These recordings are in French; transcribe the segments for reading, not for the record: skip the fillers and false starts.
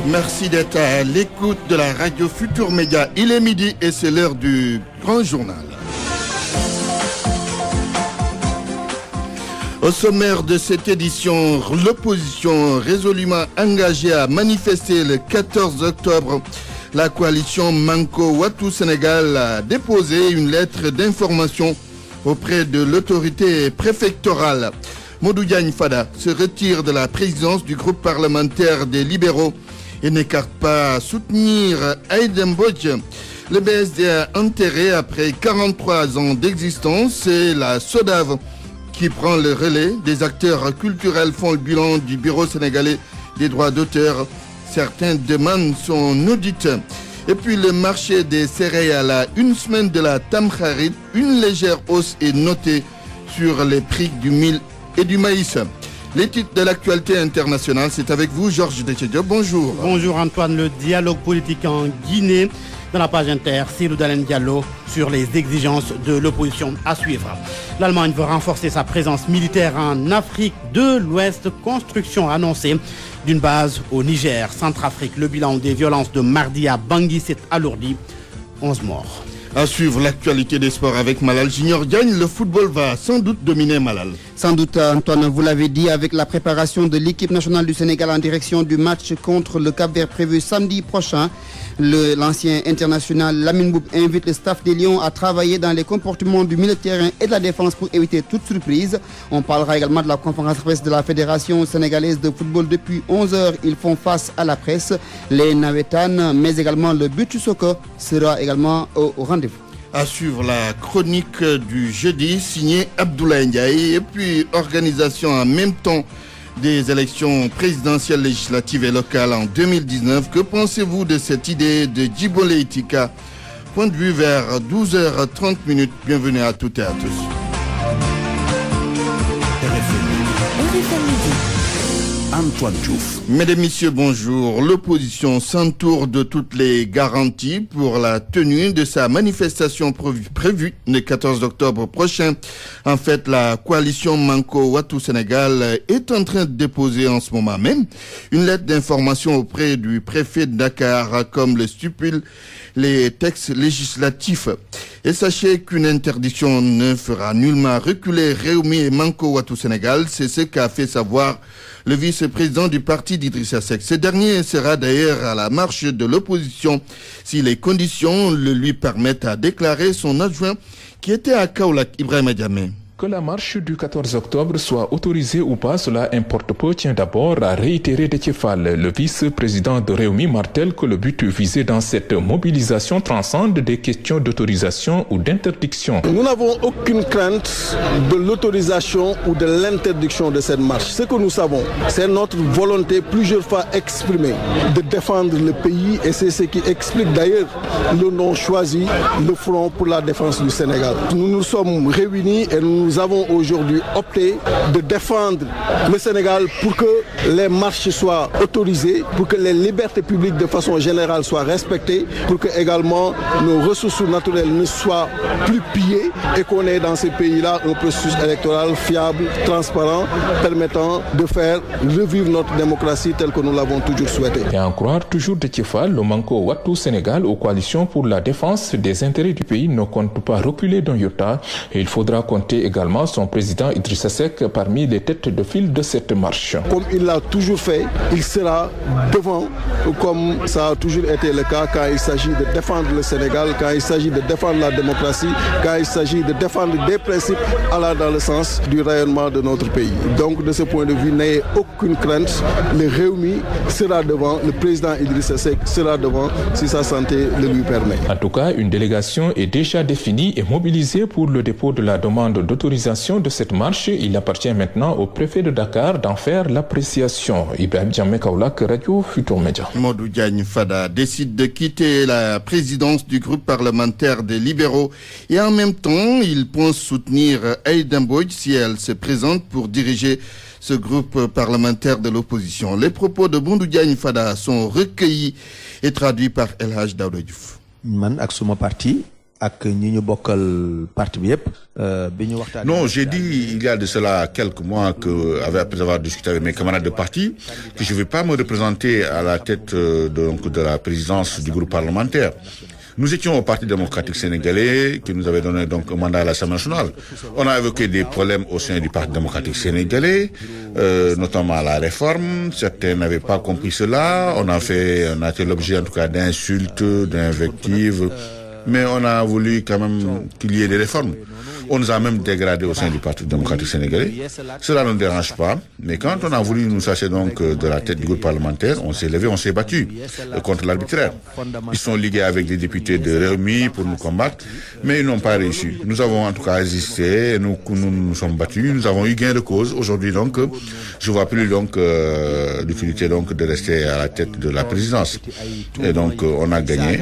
Merci d'être à l'écoute de la radio Futur Média. Il est midi et c'est l'heure du grand journal. Au sommaire de cette édition, l'opposition résolument engagée à manifester le 14 octobre. La coalition Manko Wattu Sénégal a déposé une lettre d'information auprès de l'autorité préfectorale. Modou Diagne Fada se retire de la présidence du groupe parlementaire des libéraux et n'écarte pas à soutenir Aïda Mbodj. Le BSD a enterré après 43 ans d'existence. C'est la SODAV qui prend le relais. Des acteurs culturels font le bilan du Bureau sénégalais des droits d'auteur. Certains demandent son audit. Et puis le marché des céréales à une semaine de la Tamkharit, une légère hausse est notée sur les prix du mil et du maïs. Les titres de l'actualité internationale, c'est avec vous, Georges Dechedio. Bonjour. Bonjour Antoine, le dialogue politique en Guinée. Dans la page inter, Cyril Dalen Diallo sur les exigences de l'opposition à suivre. L'Allemagne veut renforcer sa présence militaire en Afrique de l'Ouest. Construction annoncée d'une base au Niger, Centrafrique. Le bilan des violences de mardi à Bangui s'est alourdi. 11 morts. À suivre l'actualité des sports avec Malal Junior Diagne. Le football va sans doute dominer, Malal. Sans doute, Antoine, vous l'avez dit, avec la préparation de l'équipe nationale du Sénégal en direction du match contre le Cap-Vert prévu samedi prochain. L'ancien international Lamine Boub invite le staff des Lions à travailler dans les comportements du milieu de terrain et de la défense pour éviter toute surprise. On parlera également de la conférence de presse de la Fédération sénégalaise de football. Depuis 11 heures, ils font face à la presse. Les Navetans, mais également le Butu Soko sera également au rendez-vous. À suivre la chronique du jeudi signée Abdoulaye Ndiaye. Et puis organisation en même temps des élections présidentielles, législatives et locales en 2019. Que pensez-vous de cette idée de Djibo Leyti Ka? Point de vue vers 12h30. Bienvenue à toutes et à tous. Antoine Diouf. Mesdames, Messieurs, bonjour. L'opposition s'entoure de toutes les garanties pour la tenue de sa manifestation prévue le 14 octobre prochain. En fait, la coalition Manko Wattu Sénégal est en train de déposer en ce moment même une lettre d'information auprès du préfet de Dakar, comme le stipulent les textes législatifs. Et sachez qu'une interdiction ne fera nullement reculer Réumi et Manko Wattu Sénégal. C'est ce qu'a fait savoir le vice-président du parti d'Idrissa Seck. Ce dernier sera d'ailleurs à la marche de l'opposition si les conditions le lui permettent, à déclarer son adjoint qui était à Kaolack, Ibrahima Diamé. Que la marche du 14 octobre soit autorisée ou pas, cela importe peu, tient d'abord à réitérer Déthié Fall. Le vice-président de Réumi martèle que le but visé dans cette mobilisation transcende des questions d'autorisation ou d'interdiction. Nous n'avons aucune crainte de l'autorisation ou de l'interdiction de cette marche. Ce que nous savons, c'est notre volonté plusieurs fois exprimée de défendre le pays, et c'est ce qui explique d'ailleurs le nom choisi, le Front pour la défense du Sénégal. Nous nous sommes réunis et nous avons aujourd'hui opté de défendre le Sénégal pour que les marches soient autorisées, pour que les libertés publiques de façon générale soient respectées, pour que également nos ressources naturelles ne soient plus pillées et qu'on ait dans ces pays-là un processus électoral fiable, transparent, permettant de faire revivre notre démocratie telle que nous l'avons toujours souhaité. Et à en croire toujours Déthié Fall, le Manko Wattu Sénégal aux coalitions pour la défense des intérêts du pays ne compte pas reculer d'un iota, et il faudra compter également son président Idrissa Seck parmi les têtes de file de cette marche. Comme il l'a toujours fait, il sera devant, comme ça a toujours été le cas quand il s'agit de défendre le Sénégal, quand il s'agit de défendre la démocratie, quand il s'agit de défendre des principes allant dans le sens du rayonnement de notre pays. Donc de ce point de vue, n'ayez aucune crainte, le Réumi sera devant, le président Idrissa Seck sera devant si sa santé le lui permet. En tout cas, une délégation est déjà définie et mobilisée pour le dépôt de la demande d'autorisation de cette marche. Il appartient maintenant au préfet de Dakar d'en faire l'appréciation. Ibrahim Diamé Kaolack, Radio Futur Média. Modou Diagne Fada décide de quitter la présidence du groupe parlementaire des libéraux et en même temps, il pense soutenir Aïda Mbodj si elle se présente pour diriger ce groupe parlementaire de l'opposition. Les propos de Modou Diagne Fada sont recueillis et traduits par El Hadj Daouda Diouf. Man ak suma parti ak ñi ñu bokkal parti bi yépp Non, j'ai dit il y a de cela quelques mois que, après avoir discuté avec mes camarades de parti, que je ne vais pas me représenter à la tête de la présidence du groupe parlementaire. Nous étions au Parti démocratique sénégalais qui nous avait donné donc un mandat à l'Assemblée nationale. On a évoqué des problèmes au sein du Parti démocratique sénégalais, notamment la réforme. Certains n'avaient pas compris cela. On a été l'objet en tout cas d'insultes, d'invectives. Mais on a voulu quand même qu'il y ait des réformes. On nous a même dégradé au sein du Parti démocratique sénégalais. Cela ne nous dérange pas. Mais quand on a voulu nous chasser donc de la tête du groupe parlementaire, on s'est levé, on s'est battu contre l'arbitraire. Ils sont ligués avec des députés de Réumi pour nous combattre, mais ils n'ont pas réussi. Nous avons en tout cas résisté, nous sommes battus, nous avons eu gain de cause. Aujourd'hui donc, je vois plus donc l'utilité donc de rester à la tête de la présidence. Et donc on a gagné.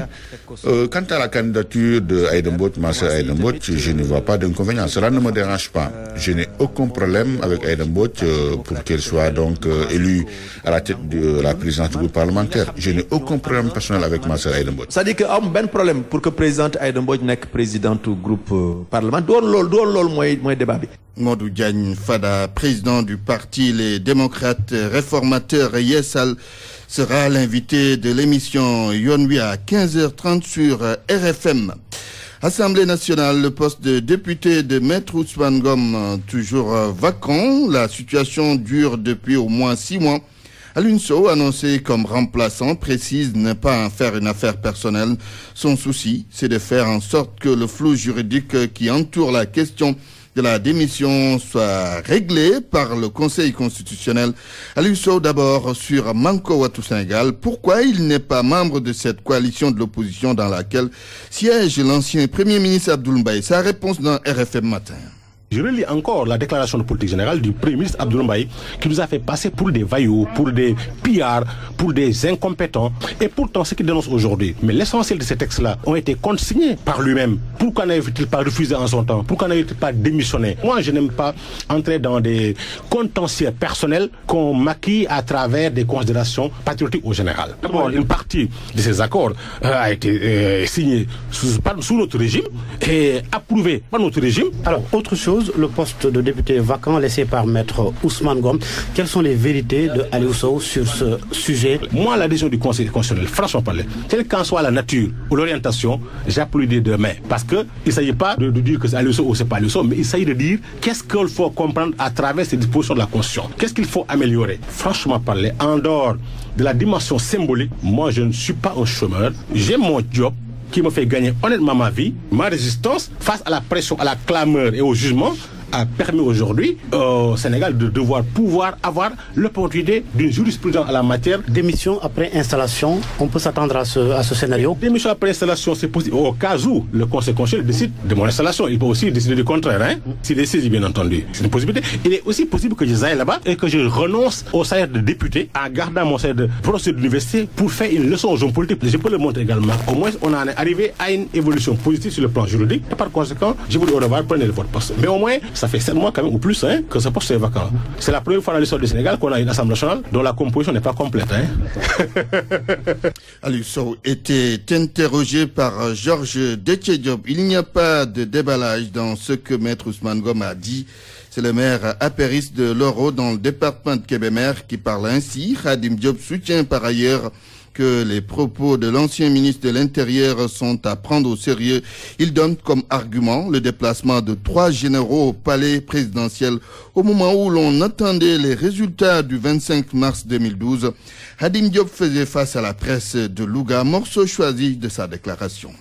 Quant à la candidature de Aïda Mbodj, ma sœur Aïda Mbodj, je ne vois pas d'inconvénient. Cela ne me dérange pas. Je n'ai aucun problème avec Aïda Mbodj pour qu'elle soit donc élue à la tête de la présidence du groupe parlementaire. Je n'ai aucun problème personnel avec ma sœur Aïda Mbodj. Ça dit que am ben problème pour que présidente Aïda Mbodj nek présidente du groupe parlementaire. Doon lool moy débat bi. Modou Diagne Fada, président du parti Les Démocrates Réformateurs Yessal, sera l'invité de l'émission Yonwi à 15h30 sur RFM. Assemblée nationale, le poste de député de Maître Ousmane Ngom toujours vacant. La situation dure depuis au moins 6 mois. Alioune Sow, annoncé comme remplaçant, précise ne pas en faire une affaire personnelle. Son souci, c'est de faire en sorte que le flou juridique qui entoure la question de la démission soit réglé par le Conseil constitutionnel. Alioune Sow d'abord sur Manko Wattu Sénégal. Pourquoi il n'est pas membre de cette coalition de l'opposition dans laquelle siège l'ancien Premier ministre Abdoul Mbaye? Sa réponse dans RFM Matin. Je relis encore la déclaration de politique générale du Premier ministre Abdoul Mbaye qui nous a fait passer pour des vaillots, pour des pillards, pour des incompétents. Et pourtant, ce qu'il dénonce aujourd'hui, mais l'essentiel de ces textes-là ont été consignés par lui-même. Pourquoi n'avait-il pas refusé en son temps? Pourquoi n'avait-il pas démissionné? Moi, je n'aime pas entrer dans des contentieux personnels qu'on maquille à travers des considérations patriotiques au général. D'abord, une partie de ces accords a été signée sous notre régime et approuvée par notre régime. Alors, autre chose, le poste de député vacant laissé par Maître Ousmane Ngom. Quelles sont les vérités de Alioune Sow sur ce sujet? Moi, la décision du Conseil constitutionnel, franchement parler, quelle qu'en soit la nature ou l'orientation, j'applaudis de main. Parce qu'il ne s'agit pas de dire que c'est Alioune Sow ou c'est pas Alioune Sow, mais il s'agit de dire qu'est-ce qu'il faut comprendre à travers ces dispositions de la Constitution. Qu'est-ce qu'il faut améliorer? Franchement parler, en dehors de la dimension symbolique, moi je ne suis pas un chômeur, j'ai mon job qui me fait gagner honnêtement ma vie. Ma résistance face à la pression, à la clameur et au jugement a permis aujourd'hui au Sénégal de pouvoir avoir l'opportunité d'une jurisprudence à la matière. Démission après installation, on peut s'attendre à ce scénario? Démission après installation, c'est possible. Au cas où le Conseil constitutionnel décide de mon installation, il peut aussi décider du contraire. Hein? S'il est saisi, bien entendu, c'est une possibilité. Il est aussi possible que je aille là-bas et que je renonce au salaire de député en gardant mon salaire de professeur d'université pour faire une leçon aux hommes politiques. Je peux le montrer également. Au moins, on en est arrivé à une évolution positive sur le plan juridique. Et par conséquent, je vous dis au revoir, prenez votre poste. Mais au moins, ça fait 7 mois quand même ou plus que ce poste est vacant. C'est la première fois dans l'histoire du Sénégal qu'on a une Assemblée nationale dont la composition n'est pas complète. Alioune Sow était interrogé par Georges Déthié Diop. Il n'y a pas de déballage dans ce que Maître Ousmane Ngom a dit. C'est le maire apériste de Loro dans le département de Kébémer qui parle ainsi. Khadim Diop soutient par ailleurs que les propos de l'ancien ministre de l'Intérieur sont à prendre au sérieux. Il donne comme argument le déplacement de 3 généraux au palais présidentiel au moment où l'on attendait les résultats du 25 mars 2012. Khadim Diop faisait face à la presse de Louga, morceau choisi de sa déclaration.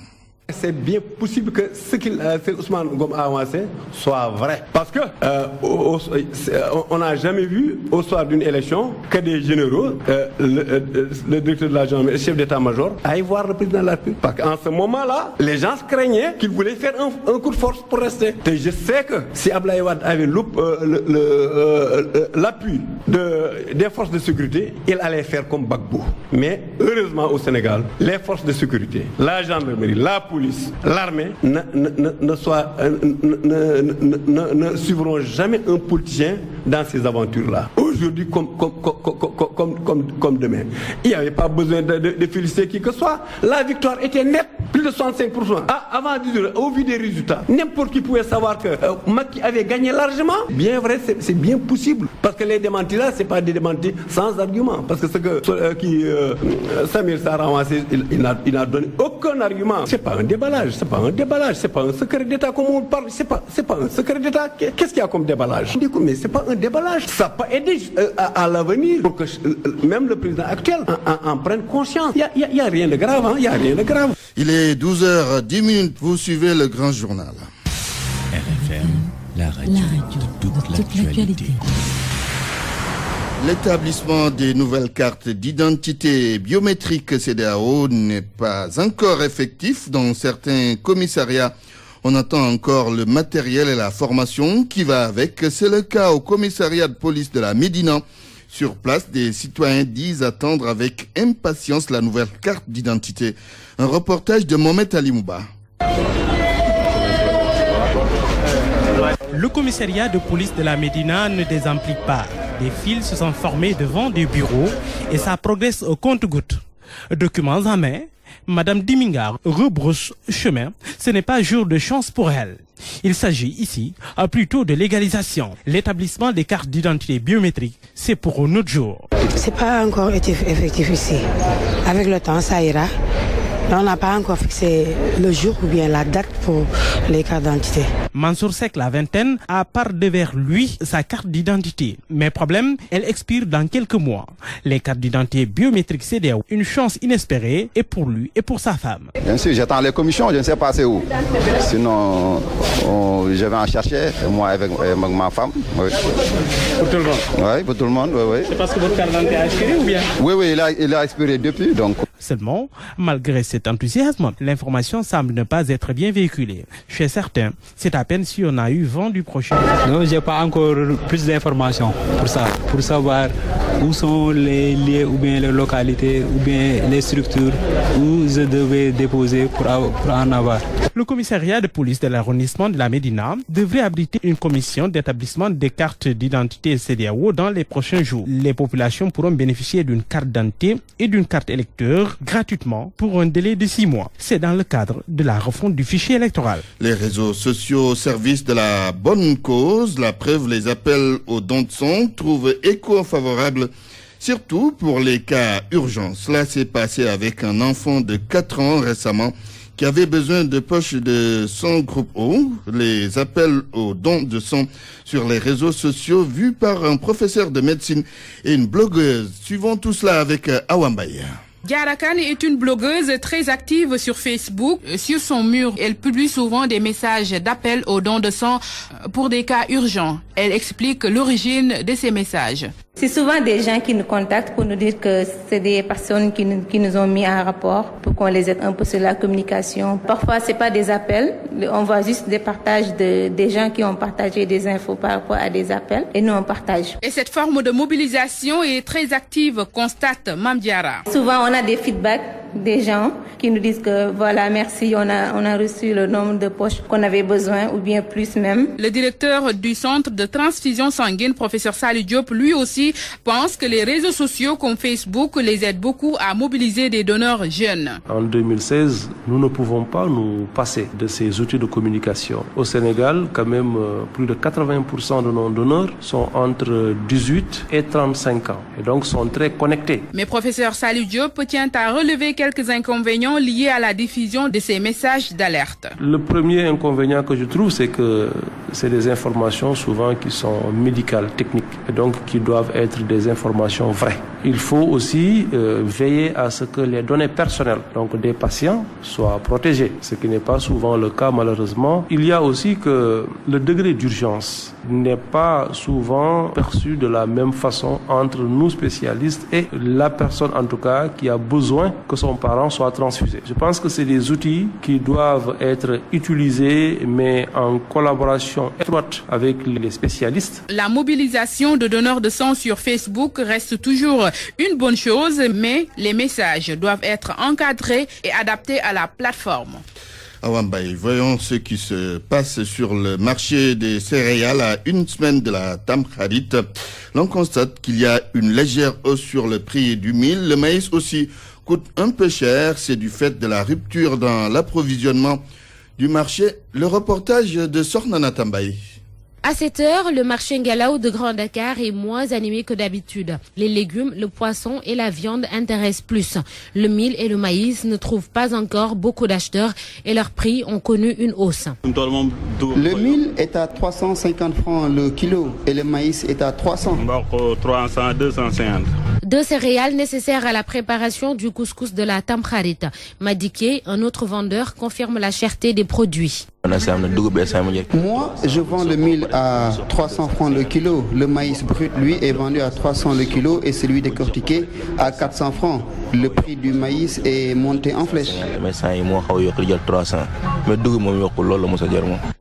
C'est bien possible que ce qu'il Ousmane Ngom a avancé soit vrai. Parce que on n'a jamais vu au soir d'une élection que des généraux, le directeur de la gendarmerie, le chef d'état-major, aillent voir le président de la République. Parce qu'en ce moment-là, les gens craignaient qu'il voulait faire un coup de force pour rester. Et je sais que si Abdoulaye Wade avait l'appui des forces de sécurité, il allait faire comme Gbagbo. Mais heureusement au Sénégal, les forces de sécurité, la gendarmerie, la police, l'armée ne suivront jamais un politicien dans ces aventures-là. aujourd'hui comme demain. Il n'y avait pas besoin de féliciter qui que ce soit. La victoire était nette, plus de 65%. Avant au vu des résultats, n'importe qui pouvait savoir que Macky avait gagné largement. Bien vrai, c'est bien possible. Parce que les démentis là, c'est pas des démentis sans argument. Parce que ce que Samir Sarr a avancé, il n'a donné aucun argument. C'est pas un déballage, c'est pas un secret d'État comme on parle, c'est pas un secret d'État. Qu'est-ce qu'il y a comme déballage? Mais c'est pas un déballage. Ça peut aider à l'avenir pour que même le président actuel en prenne conscience. Il y a rien de grave, hein? Il y a rien de grave. Il est 12h10, vous suivez le grand journal. RFM, la radio de toute l'actualité. L'établissement des nouvelles cartes d'identité biométrique CEDEAO n'est pas encore effectif dans certains commissariats. On attend encore le matériel et la formation qui va avec. C'est le cas au commissariat de police de la Médina. Sur place, des citoyens disent attendre avec impatience la nouvelle carte d'identité. Un reportage de Mohamed Ali Mouba. Le commissariat de police de la Médina ne désemplit pas. Des files se sont formés devant des bureaux et ça progresse au compte-gouttes. Documents en main, Madame Dimingar rebrousse chemin. Ce n'est pas jour de chance pour elle. Il s'agit ici plutôt de légalisation. L'établissement des cartes d'identité biométriques, c'est pour un autre jour. C'est pas encore effectif ici. Avec le temps, ça ira. On n'a pas encore fixé le jour ou bien la date pour les cartes d'identité. Mansour Sek, la vingtaine, a par devers lui sa carte d'identité. Mais problème, elle expire dans quelques mois. Les cartes d'identité biométriques CEDEAO, une chance inespérée et pour lui et pour sa femme. Bien sûr, j'attends les commissions, je ne sais pas c'est où. Sinon, je vais en chercher, moi avec ma femme. Oui. Pour tout le monde? Oui, pour tout le monde, oui. C'est parce que votre carte d'identité a expiré ou bien? Oui, il a expiré depuis, donc. Seulement, malgré cet enthousiasme, l'information semble ne pas être bien véhiculée. Chez certains, c'est à peine si on a eu vent du prochain. Non, j'ai pas encore plus d'informations pour ça, pour savoir où sont les lieux ou bien les localités ou bien les structures où je devais déposer pour en avoir. Le commissariat de police de l'arrondissement de la Médina devrait abriter une commission d'établissement des cartes d'identité CEDEAO dans les prochains jours. Les populations pourront bénéficier d'une carte d'identité et d'une carte électeur gratuitement pour un délai de 6 mois. C'est dans le cadre de la refonte du fichier électoral. Les réseaux sociaux au service de la bonne cause, la preuve, les appels aux dons de sang trouvent écho favorable, surtout pour les cas urgents. Cela s'est passé avec un enfant de 4 ans récemment qui avait besoin de poches de sang groupe O. Les appels aux dons de sang sur les réseaux sociaux vus par un professeur de médecine et une blogueuse. Suivons tout cela avec Awambaye. Diarra Kane est une blogueuse très active sur Facebook. Sur son mur, elle publie souvent des messages d'appel aux dons de sang pour des cas urgents. Elle explique l'origine de ces messages. C'est souvent des gens qui nous contactent pour nous dire que c'est des personnes qui nous ont mis en rapport pour qu'on les aide un peu sur la communication. Parfois, c'est pas des appels. On voit juste des partages des gens qui ont partagé des infos par rapport à des appels et nous on partage. Et cette forme de mobilisation est très active, constate Mam Diarra. Souvent, on a des feedbacks des gens qui nous disent que voilà, merci, on a reçu le nombre de poches qu'on avait besoin ou bien plus même. Le directeur du centre de transfusion sanguine, professeur Salih Diop, lui aussi pense que les réseaux sociaux comme Facebook les aident beaucoup à mobiliser des donneurs jeunes. En 2016, nous ne pouvons pas nous passer de ces outils de communication. Au Sénégal, quand même, plus de 80% de nos donneurs sont entre 18 et 35 ans et donc sont très connectés. Mais professeur Salih Diop tient à relever quelques inconvénients liés à la diffusion de ces messages d'alerte. Le premier inconvénient que je trouve, c'est que c'est des informations souvent qui sont médicales, techniques, et donc qui doivent être des informations vraies. Il faut aussi veiller à ce que les données personnelles, donc des patients, soient protégées, ce qui n'est pas souvent le cas malheureusement. Il y a aussi que le degré d'urgence n'est pas souvent perçu de la même façon entre nous spécialistes et la personne en tout cas qui a besoin que son parent soit transfusé. Je pense que c'est des outils qui doivent être utilisés mais en collaboration étroite avec les spécialistes. La mobilisation de donneurs de sang sur Facebook reste toujours une bonne chose, mais les messages doivent être encadrés et adaptés à la plateforme. Awambaye, voyons ce qui se passe sur le marché des céréales à une semaine de la Tamkharit. L'on constate qu'il y a une légère hausse sur le prix du mil. Le maïs aussi coûte un peu cher. C'est du fait de la rupture dans l'approvisionnement du marché. Le reportage de Sornana Tambaye. À cette heure, le marché Ngalaou de Grand Dakar est moins animé que d'habitude. Les légumes, le poisson et la viande intéressent plus. Le mil et le maïs ne trouvent pas encore beaucoup d'acheteurs et leurs prix ont connu une hausse. Le mil est à 350 francs le kilo et le maïs est à 300. 300, 250. Deux céréales nécessaires à la préparation du couscous de la Tamkharit. Madiké, un autre vendeur, confirme la cherté des produits. Moi, je vends le mil à 300 francs le kilo. Le maïs brut, lui, est vendu à 300 le kilo et celui décortiqué à 400 francs. Le prix du maïs est monté en flèche.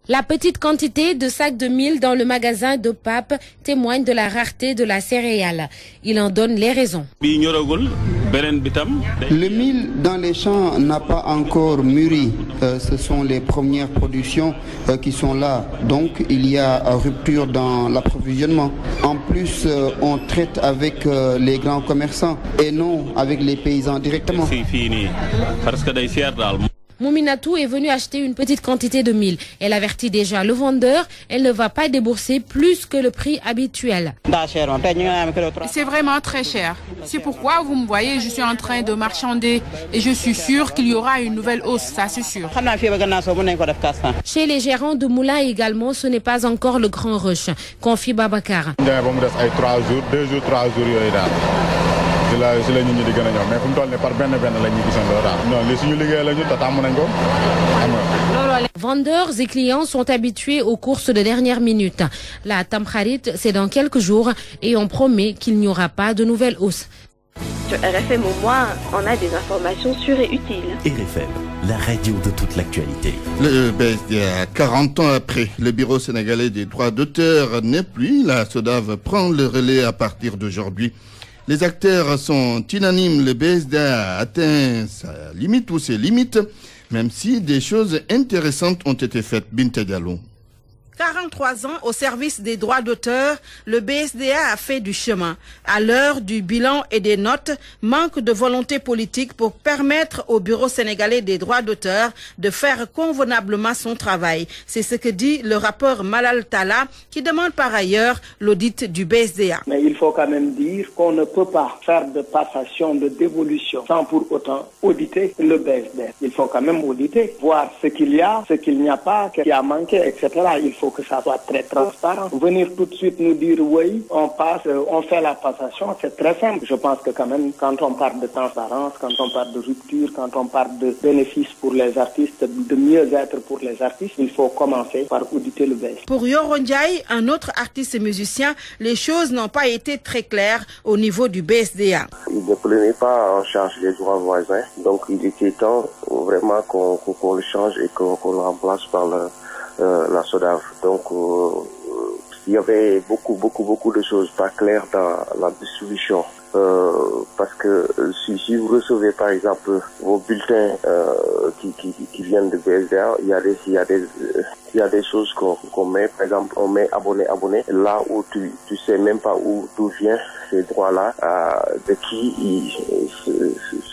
La petite quantité de sacs de mil dans le magasin de Pape témoigne de la rareté de la céréale. Il en donne les raisons. Le mil dans les champs n'a pas encore mûri. Ce sont les premières productions qui sont là. Donc il y a rupture dans l'approvisionnement. En plus, on traite avec les grands commerçants et non avec les paysans directement. Mouminatou est venue acheter une petite quantité de mil. Elle avertit déjà le vendeur, elle ne va pas débourser plus que le prix habituel. C'est vraiment très cher. C'est pourquoi vous me voyez, je suis en train de marchander et je suis sûr qu'il y aura une nouvelle hausse, ça c'est sûr. Chez les gérants de moulins également, ce n'est pas encore le grand rush. Confie Babacar. Vendeurs et clients sont habitués aux courses de dernière minute. La Tamkharit, c'est dans quelques jours et on promet qu'il n'y aura pas de nouvelles hausses. Sur RFM au moins, on a des informations sûres et utiles. RFM, la radio de toute l'actualité. Le BSDA, 40 ans après, le Bureau sénégalais des droits d'auteur n'est plus. La SODAV prend le relais à partir d'aujourd'hui. Les acteurs sont unanimes. Le BSDA a atteint sa limite ou ses limites, même si des choses intéressantes ont été faites. Binta Diallo. 43 ans au service des droits d'auteur, le BSDA a fait du chemin. À l'heure du bilan et des notes, manque de volonté politique pour permettre au Bureau sénégalais des droits d'auteur de faire convenablement son travail. C'est ce que dit le rapport Malal Talla, qui demande par ailleurs l'audit du BSDA. Mais il faut quand même dire qu'on ne peut pas faire de passation, de dévolution, sans pour autant auditer le BSDA. Il faut quand même auditer, voir ce qu'il y a, ce qu'il n'y a pas, ce qui a manqué, etc. Il faut que ça soit très transparent. Venir tout de suite nous dire oui, on passe, on fait la passation, c'est très simple. Je pense que quand même, quand on parle de transparence, quand on parle de rupture, quand on parle de bénéfices pour les artistes, de mieux-être pour les artistes, il faut commencer par auditer le BSDA. Pour Yoro Ndiaye, un autre artiste et musicien, les choses n'ont pas été très claires au niveau du BSDA. Il ne prenait pas en charge les droits voisins, donc il était temps vraiment qu'on le change et qu'on le remplace par la SODAV. Donc il y avait beaucoup de choses pas claires dans la distribution. Parce que si vous recevez par exemple vos bulletins qui viennent de BSDA, il y a des choses qu'on met, par exemple on met abonné, là où tu sais même pas d'où vient ces droits-là, de qui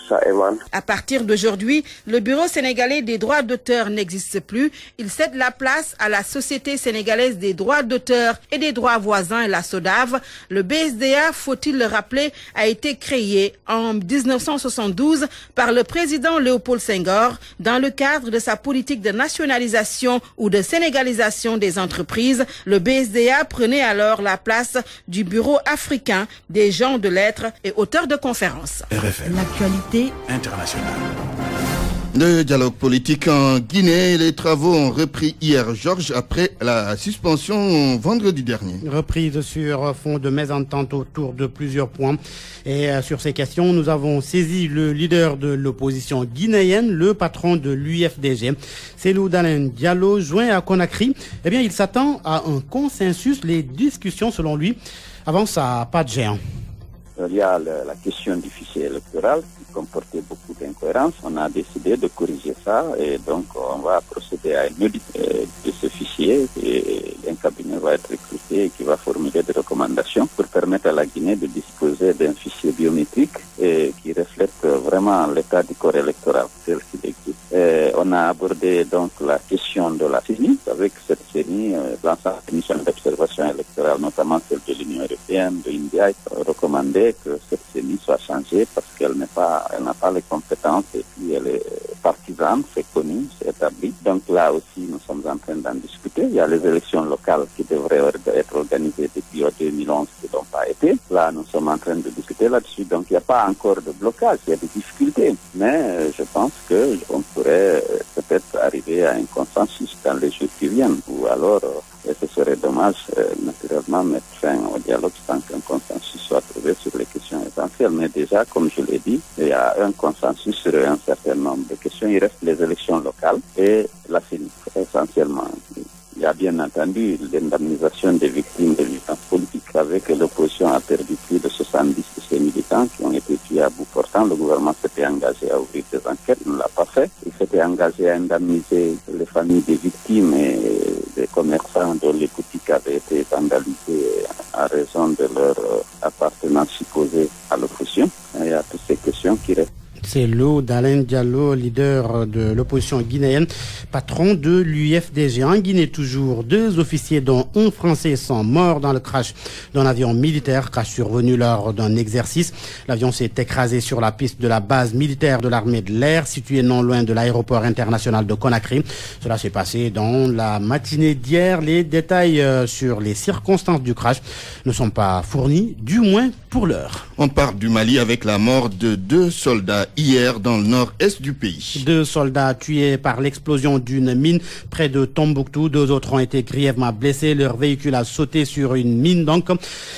ça émane. À partir d'aujourd'hui, le Bureau sénégalais des droits d'auteur n'existe plus. Il cède la place à la Société sénégalaise des droits d'auteur et des droits voisins, la SODAV. Le BSDA, faut-il le rappeler, a été créé en 1972 par le président Léopold Senghor dans le cadre de sa politique de nationalisation ou de sénégalisation des entreprises. Le BSDA prenait alors la place du Bureau africain des gens de lettres et auteurs de conférences. RFM. L'actualité internationale. Le dialogue politique en Guinée, les travaux ont repris hier, Georges, après la suspension vendredi dernier. Reprise sur fond de mésentente autour de plusieurs points. Et sur ces questions, nous avons saisi le leader de l'opposition guinéenne, le patron de l'UFDG, Cellou Dalein Diallo, joint à Conakry. Eh bien, il s'attend à un consensus. Les discussions, selon lui, avancent à pas de géant. Il y a la question du fichier électoral comportait beaucoup d'incohérences. On a décidé de corriger ça et donc on va procéder à une audit de ce fichier et un cabinet va être recruté et qui va formuler des recommandations pour permettre à la Guinée de disposer d'un fichier biométrique et qui reflète vraiment l'état du corps électoral tel qu'il existe. On a abordé donc la question de la CENI. Avec cette CENI, l'ensemble des missions d'observation électorale, notamment celle de l'Union européenne, de l'India, recommandé que cette CENI soit changée parce qu'elle n'a pas les compétences et puis elle est partisane, c'est connu, c'est établi. Donc là aussi, nous sommes en train d'en discuter. Il y a les élections locales qui devraient être organisées depuis 2011 qui n'ont pas été. Là, nous sommes en train de discuter là-dessus. Donc il n'y a pas encore de blocage, il y a des difficultés. Mais je pense qu'on pourrait peut-être arriver à un consensus dans les jours qui viennent. Ou alors, ce serait dommage, naturellement, mettre fin au dialogue sans qu'un consensus soit trouvé sur les questions essentielles. Mais déjà, comme je l'ai dit, il y a un consensus sur un certain nombre de questions. Il reste les élections locales et la CENI, essentiellement. Il y a bien entendu l'indemnisation des victimes de violences politiques. Avec l'opposition a perdu plus de 70 de ses militants qui ont été tués à bout portant. Le gouvernement s'était engagé à ouvrir des enquêtes, il ne l'a pas fait. Il s'était engagé à indemniser les familles des victimes et des commerçants dont les boutiques avaient été vandalisées à raison de leur appartenance supposée à l'opposition. Il y a toutes ces questions qui restent. C'est Lô Dalen Diallo, leader de l'opposition guinéenne, patron de l'UFDG. En Guinée, toujours, 2 officiers, dont un Français, sont morts dans le crash d'un avion militaire, crash survenu lors d'un exercice. L'avion s'est écrasé sur la piste de la base militaire de l'armée de l'air, située non loin de l'aéroport international de Conakry. Cela s'est passé dans la matinée d'hier. Les détails sur les circonstances du crash ne sont pas fournis, du moins pour l'heure. On part du Mali avec la mort de 2 soldats hier dans le nord-est du pays. 2 soldats tués par l'explosion d'une mine près de Tombouctou. 2 autres ont été grièvement blessés. Leur véhicule a sauté sur une mine donc.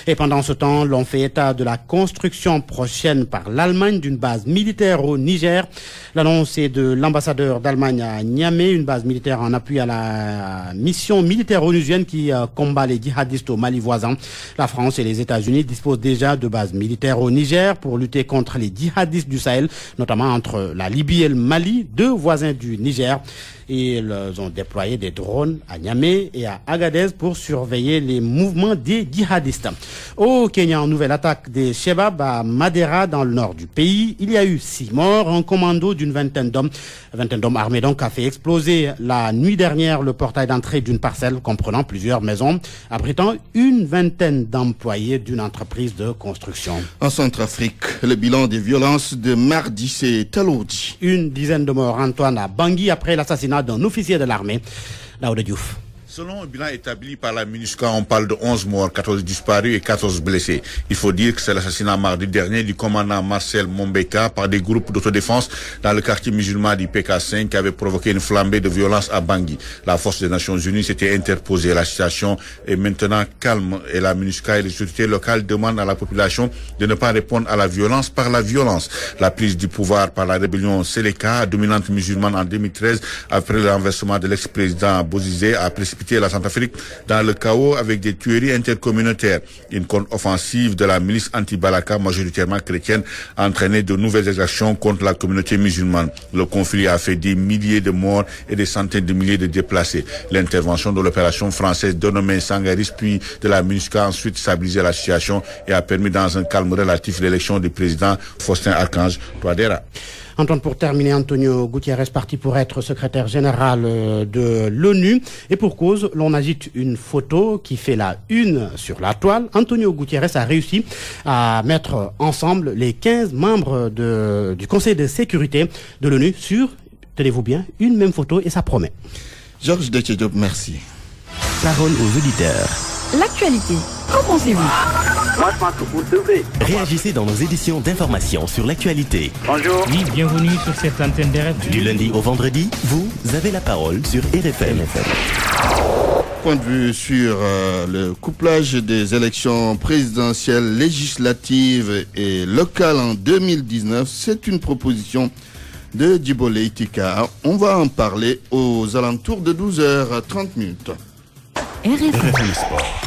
Et pendant ce temps, l'on fait état de la construction prochaine par l'Allemagne d'une base militaire au Niger. L'annonce est de l'ambassadeur d'Allemagne à Niamey, une base militaire en appui à la mission militaire onusienne qui combat les djihadistes au Mali voisin. La France et les États-Unis disposent déjà de bases militaires au Niger pour lutter contre les djihadistes du Sahel, notamment entre la Libye et le Mali, 2 voisins du Niger. Ils ont déployé des drones à Niamey et à Agadez pour surveiller les mouvements des djihadistes. Au Kenya, nouvelle attaque des Shebab à Madera dans le nord du pays. Il y a eu 6 morts. Un commando d'une vingtaine d'hommes armés donc a fait exploser la nuit dernière le portail d'entrée d'une parcelle comprenant plusieurs maisons, abritant une vingtaine d'employés d'une entreprise de construction. En Centrafrique, le bilan des violences de mardi s'est alourdi. Une dizaine de morts, Antoine, à Bangui après l'assassinat d'un officier de l'armée, Daouda Diouf. Selon un bilan établi par la MINUSCA, on parle de 11 morts, 14 disparus et 14 blessés. Il faut dire que c'est l'assassinat mardi dernier du commandant Marcel Mombeka par des groupes d'autodéfense dans le quartier musulman du PK5 qui avait provoqué une flambée de violence à Bangui. La force des Nations Unies s'était interposée. La situation est maintenant calme et la MINUSCA et les autorités locales demandent à la population de ne pas répondre à la violence par la violence. La prise du pouvoir par la rébellion Seleka, dominante musulmane en 2013, après le renversement de l'ex-président Bozizé, a précipité la Centrafrique dans le chaos avec des tueries intercommunautaires. Une contre-offensive de la milice anti-Balaka, majoritairement chrétienne, a entraîné de nouvelles exactions contre la communauté musulmane. Le conflit a fait des milliers de morts et des centaines de milliers de déplacés. L'intervention de l'opération française dénommée Sangaris, puis de la MINUSCA, a ensuite stabilisé la situation et a permis dans un calme relatif l'élection du président Faustin Archange Touadéra. Antoine, pour terminer, Antonio Gutiérrez parti pour être secrétaire général de l'ONU. Et pour cause, l'on agite une photo qui fait la une sur la toile. Antonio Gutiérrez a réussi à mettre ensemble les 15 membres du Conseil de sécurité de l'ONU sur, tenez-vous bien, une même photo et ça promet. Georges Detchediop, merci. Parole aux auditeurs. L'actualité, qu'en pensez-vous? Moi, je pense que vous devez. Réagissez dans nos éditions d'information sur l'actualité. Bonjour. Oui, bienvenue sur cette antenne d'RFM. Du lundi au vendredi, vous avez la parole sur RFM. Point de vue sur le couplage des élections présidentielles, législatives et locales en 2019, c'est une proposition de Djibo Leïtika. On va en parler aux alentours de 12h30. RFM Sport.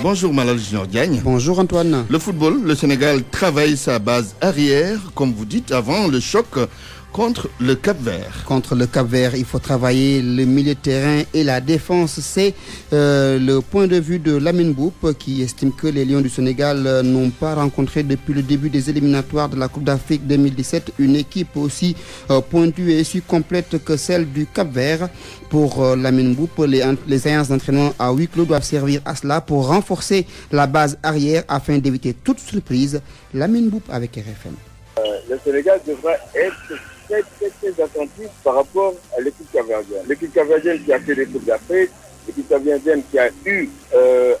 Bonjour Malal Junior Diagne. Bonjour Antoine. Le football, le Sénégal travaille sa base arrière, comme vous dites, avant le choc contre le Cap-Vert. Contre le Cap-Vert, il faut travailler le milieu de terrain et la défense. C'est le point de vue de Lamine Mboup qui estime que les Lions du Sénégal n'ont pas rencontré depuis le début des éliminatoires de la Coupe d'Afrique 2017 une équipe aussi pointue et aussi complète que celle du Cap-Vert. Pour Lamine Mboup, les séances d'entraînement à huis clos doivent servir à cela pour renforcer la base arrière afin d'éviter toute surprise. Lamine Mboup avec RFM. Le Sénégal devra être très attentif par rapport à l'équipe capverdienne. L'équipe capverdienne qui a fait des Coupes d'Afrique, l'équipe capverdienne qui a eu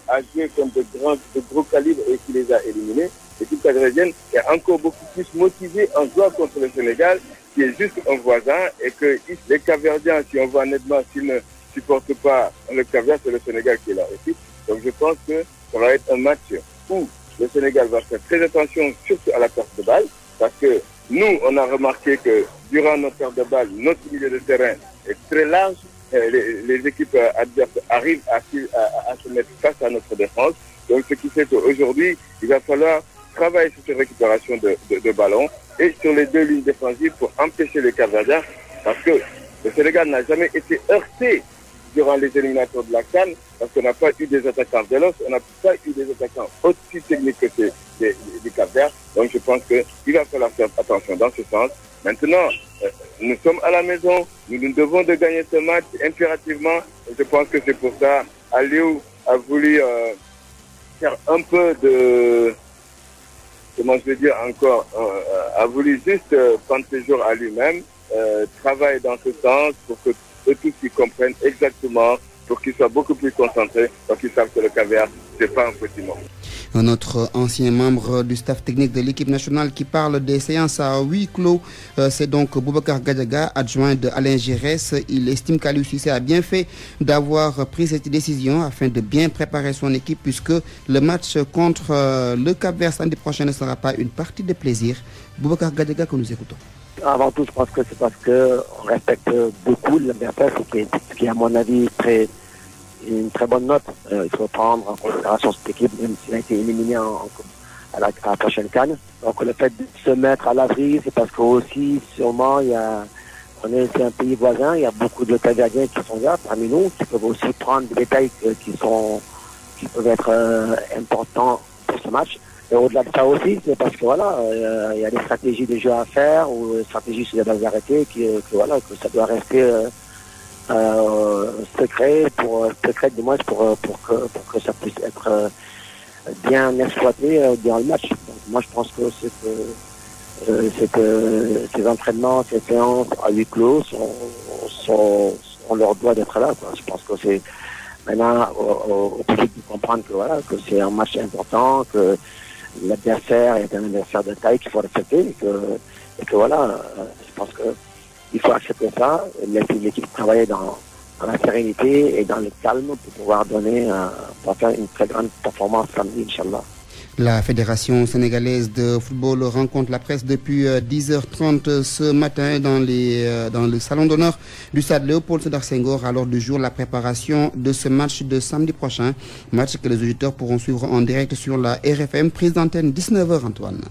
à jouer contre de gros calibres et qui les a éliminés. L'équipe capverdienne est encore beaucoup plus motivée en jouant contre le Sénégal, qui est juste un voisin, et que les Capverdiens, si on voit nettement, s'ils ne supportent pas le Cap-Vert, c'est le Sénégal qui est leur équipe. Donc je pense que ça va être un match où le Sénégal va faire très attention, surtout à la perte de balle, parce que nous, on a remarqué que durant notre perte de balle, notre milieu de terrain est très large. Les équipes adverses arrivent à se mettre face à notre défense. Donc ce qui fait qu'aujourd'hui, il va falloir travailler sur cette récupération de ballons et sur les deux lignes défensives pour empêcher les Capverdiens, parce que le Sénégal n'a jamais été heurté durant les éliminatoires de la CAN, parce qu'on n'a pas eu des attaquants véloces, on n'a pas eu des attaquants aussi techniques que du Cap-Vert. Donc je pense qu'il va falloir faire attention dans ce sens. Maintenant, nous sommes à la maison, nous devons de gagner ce match impérativement. Et je pense que c'est pour ça Aliou a voulu faire un peu de... Comment je veux dire encore, a voulu juste prendre ses jours à lui-même, travailler dans ce sens pour que eux tous ils comprennent exactement, pour qu'ils soient beaucoup plus concentrés, parce qu'ils savent que le Cap-Vert, c'est pas un petit monde. Un autre ancien membre du staff technique de l'équipe nationale qui parle des séances à huis clos, c'est donc Boubacar Gadiaga, adjoint de Alain Giresse. Il estime qu'Aliou Cissé a bien fait d'avoir pris cette décision afin de bien préparer son équipe, puisque le match contre le Cap-Vert samedi prochain ne sera pas une partie de plaisir. Boubacar Gadiaga que nous écoutons. Avant tout, je pense que c'est parce qu'on respecte beaucoup l'adversaire, ce qui est à mon avis une très bonne note. Il faut prendre en considération cette équipe, même s'il a été éliminé à la prochaine CAN. Donc le fait de se mettre à l'abri, c'est parce qu'aussi, sûrement, c'est un pays voisin, il y a beaucoup de Capverdiens qui sont là parmi nous, qui peuvent aussi prendre des détails qui peuvent être importants pour ce match. Et au-delà de ça aussi, c'est parce que voilà, il y a des stratégies de jeu à faire, ou des stratégies sur les bases arrêtées, que ça doit rester secret du moins pour que ça puisse être bien exploité durant le match. Donc, moi je pense que ces entraînements, ces séances à huis clos on leur doit d'être là, quoi. Je pense que c'est maintenant au public de comprendre que c'est un match important, que l'adversaire est un adversaire de taille qu'il faut respecter, et que voilà, je pense qu'il faut accepter ça, laisser l'équipe travailler dans la sérénité et dans le calme pour pouvoir faire une très grande performance samedi, Inch'Allah. La Fédération sénégalaise de football rencontre la presse depuis 10h30 ce matin dans le salon d'honneur du stade Léopold Sédar Senghor. À l'ordre du jour, la préparation de ce match de samedi prochain. Match que les auditeurs pourront suivre en direct sur la RFM. Prise d'antenne 19h, Antoine.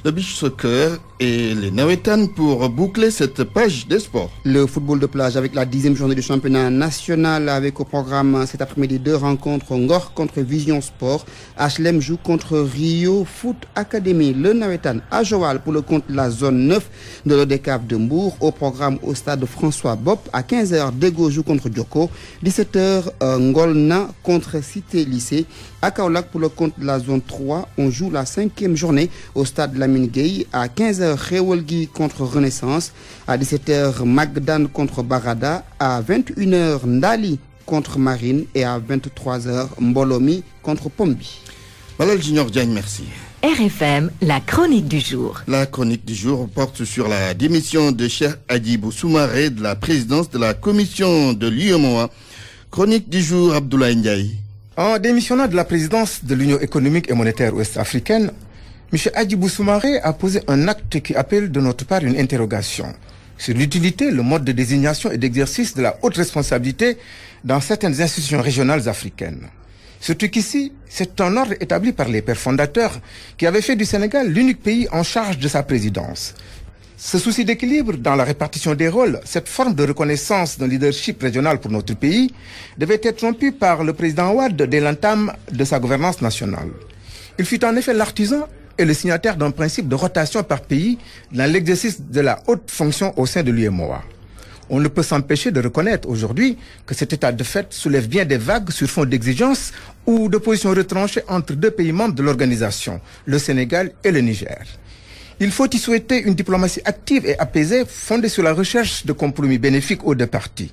Le beach soccer et les Nawetan pour boucler cette page des sports. Le football de plage avec la 10e journée du championnat national, avec au programme cet après-midi 2 rencontres. Ngor contre Vision Sport. HLM joue contre Rio Foot Academy. Le Nawetan à Joal pour le compte de la zone 9 de l'ODCAV de Mbour. Au programme au stade François Bopp. À 15h, Dego joue contre Djoko. 17h, Ngolna contre Cité Lycée. À Kaolack pour le compte de la zone 3, on joue la 5e journée au stade Lamine Gueye. À 15h, Rewolgui contre Renaissance. À 17h, Magdan contre Barada. À 21h, Ndali contre Marine. Et à 23h, Mbolomi contre Pombi. Malal Junior Diagne, merci. RFM, la chronique du jour. La chronique du jour porte sur la démission de Cheikh Hadjibou Soumaré de la présidence de la commission de l'UEMOA. Chronique du jour, Abdoulaye Ndiaye. En démissionnant de la présidence de l'Union économique et monétaire ouest-africaine, M. Hadjibou Soumaré a posé un acte qui appelle de notre part une interrogation sur l'utilité, le mode de désignation et d'exercice de la haute responsabilité dans certaines institutions régionales africaines. Surtout qu'ici, c'est un ordre établi par les pères fondateurs qui avaient fait du Sénégal l'unique pays en charge de sa présidence. Ce souci d'équilibre dans la répartition des rôles, cette forme de reconnaissance d'un leadership régional pour notre pays, devait être rompue par le président Wade dès l'entame de sa gouvernance nationale. Il fut en effet l'artisan et le signataire d'un principe de rotation par pays dans l'exercice de la haute fonction au sein de l'UEMOA. On ne peut s'empêcher de reconnaître aujourd'hui que cet état de fait soulève bien des vagues sur fond d'exigences ou de positions retranchées entre deux pays membres de l'organisation, le Sénégal et le Niger. Il faut y souhaiter une diplomatie active et apaisée fondée sur la recherche de compromis bénéfiques aux deux parties.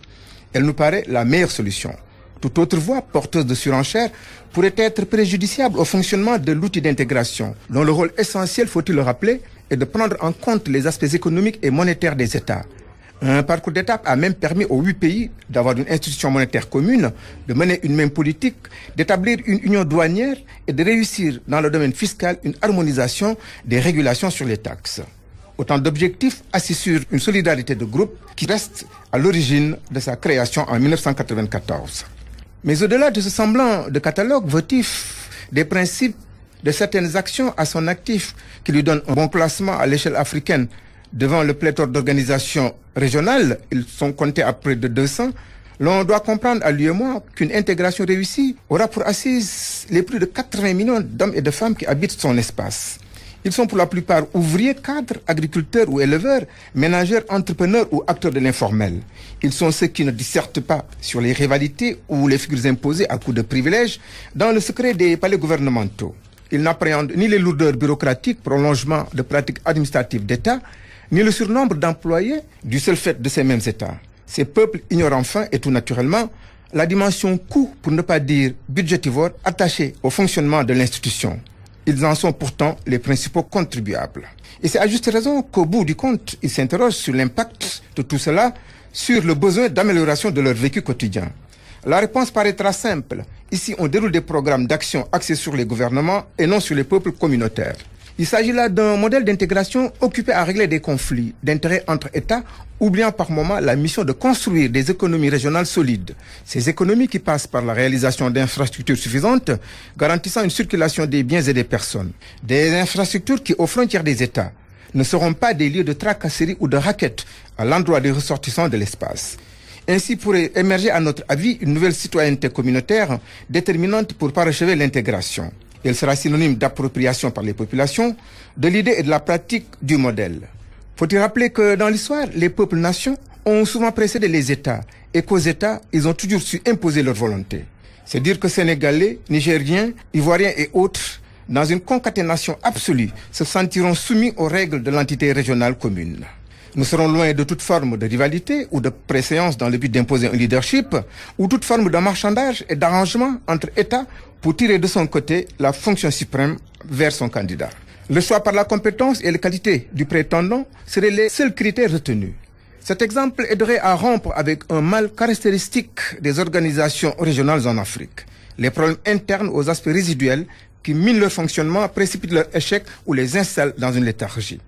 Elle nous paraît la meilleure solution. Toute autre voie porteuse de surenchère pourrait être préjudiciable au fonctionnement de l'outil d'intégration, dont le rôle essentiel, faut-il le rappeler, est de prendre en compte les aspects économiques et monétaires des États. Un parcours d'étape a même permis aux 8 pays d'avoir une institution monétaire commune, de mener une même politique, d'établir une union douanière et de réussir dans le domaine fiscal une harmonisation des régulations sur les taxes. Autant d'objectifs assis sur une solidarité de groupe qui reste à l'origine de sa création en 1994. Mais au-delà de ce semblant de catalogue votif des principes de certaines actions à son actif qui lui donnent un bon classement à l'échelle africaine devant le pléthore d'organisations régionales, ils sont comptés à près de 200, l'on doit comprendre à l'UEMOA qu'une intégration réussie aura pour assise les plus de 80 millions d'hommes et de femmes qui habitent son espace. Ils sont pour la plupart ouvriers, cadres, agriculteurs ou éleveurs, ménageurs, entrepreneurs ou acteurs de l'informel. Ils sont ceux qui ne dissertent pas sur les rivalités ou les figures imposées à coups de privilèges dans le secret des palais gouvernementaux. Ils n'appréhendent ni les lourdeurs bureaucratiques, prolongement de pratiques administratives d'État, ni le surnombre d'employés du seul fait de ces mêmes États. Ces peuples ignorent enfin et tout naturellement la dimension coût, pour ne pas dire budgétivore, attachée au fonctionnement de l'institution. Ils en sont pourtant les principaux contribuables. Et c'est à juste raison qu'au bout du compte, ils s'interrogent sur l'impact de tout cela sur le besoin d'amélioration de leur vécu quotidien. La réponse paraîtra simple. Ici, on déroule des programmes d'action axés sur les gouvernements et non sur les peuples communautaires. Il s'agit là d'un modèle d'intégration occupé à régler des conflits d'intérêts entre États, oubliant par moments la mission de construire des économies régionales solides. Ces économies qui passent par la réalisation d'infrastructures suffisantes, garantissant une circulation des biens et des personnes. Des infrastructures qui, aux frontières des États, ne seront pas des lieux de tracasserie ou de raquettes à l'endroit des ressortissants de l'espace. Ainsi pourrait émerger à notre avis une nouvelle citoyenneté communautaire déterminante pour parachever l'intégration. Elle sera synonyme d'appropriation par les populations de l'idée et de la pratique du modèle. Faut-il rappeler que dans l'histoire, les peuples-nations ont souvent précédé les États et qu'aux États, ils ont toujours su imposer leur volonté. C'est dire que Sénégalais, Nigériens, Ivoiriens et autres, dans une concaténation absolue, se sentiront soumis aux règles de l'entité régionale commune. Nous serons loin de toute forme de rivalité ou de préséance dans le but d'imposer un leadership ou toute forme de marchandage et d'arrangement entre États pour tirer de son côté la fonction suprême vers son candidat. Le choix par la compétence et les qualités du prétendant seraient les seuls critères retenus. Cet exemple aiderait à rompre avec un mal caractéristique des organisations régionales en Afrique. Les problèmes internes aux aspects résiduels qui minent leur fonctionnement, précipitent leur échec ou les installent dans une léthargie.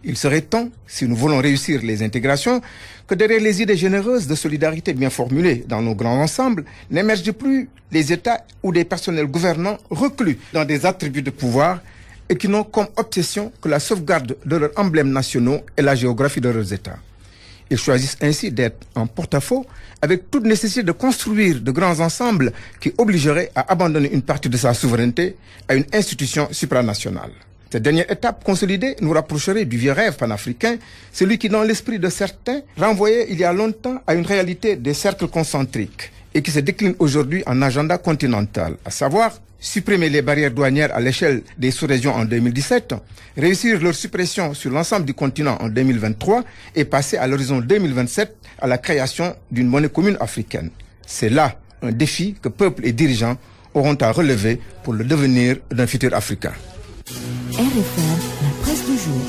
Il serait temps, si nous voulons réussir les intégrations, que derrière les idées généreuses de solidarité bien formulées dans nos grands ensembles, n'émergent plus les États ou des personnels gouvernants reclus dans des attributs de pouvoir et qui n'ont comme obsession que la sauvegarde de leurs emblèmes nationaux et la géographie de leurs États. Ils choisissent ainsi d'être en porte-à-faux avec toute nécessité de construire de grands ensembles qui obligeraient à abandonner une partie de sa souveraineté à une institution supranationale. Cette dernière étape consolidée nous rapprocherait du vieux rêve panafricain, celui qui, dans l'esprit de certains, renvoyait il y a longtemps à une réalité des cercles concentriques et qui se décline aujourd'hui en agenda continental, à savoir supprimer les barrières douanières à l'échelle des sous-régions en 2017, réussir leur suppression sur l'ensemble du continent en 2023 et passer à l'horizon 2027 à la création d'une monnaie commune africaine. C'est là un défi que peuples et dirigeants auront à relever pour le devenir d'un futur africain. RFM, la presse du jour.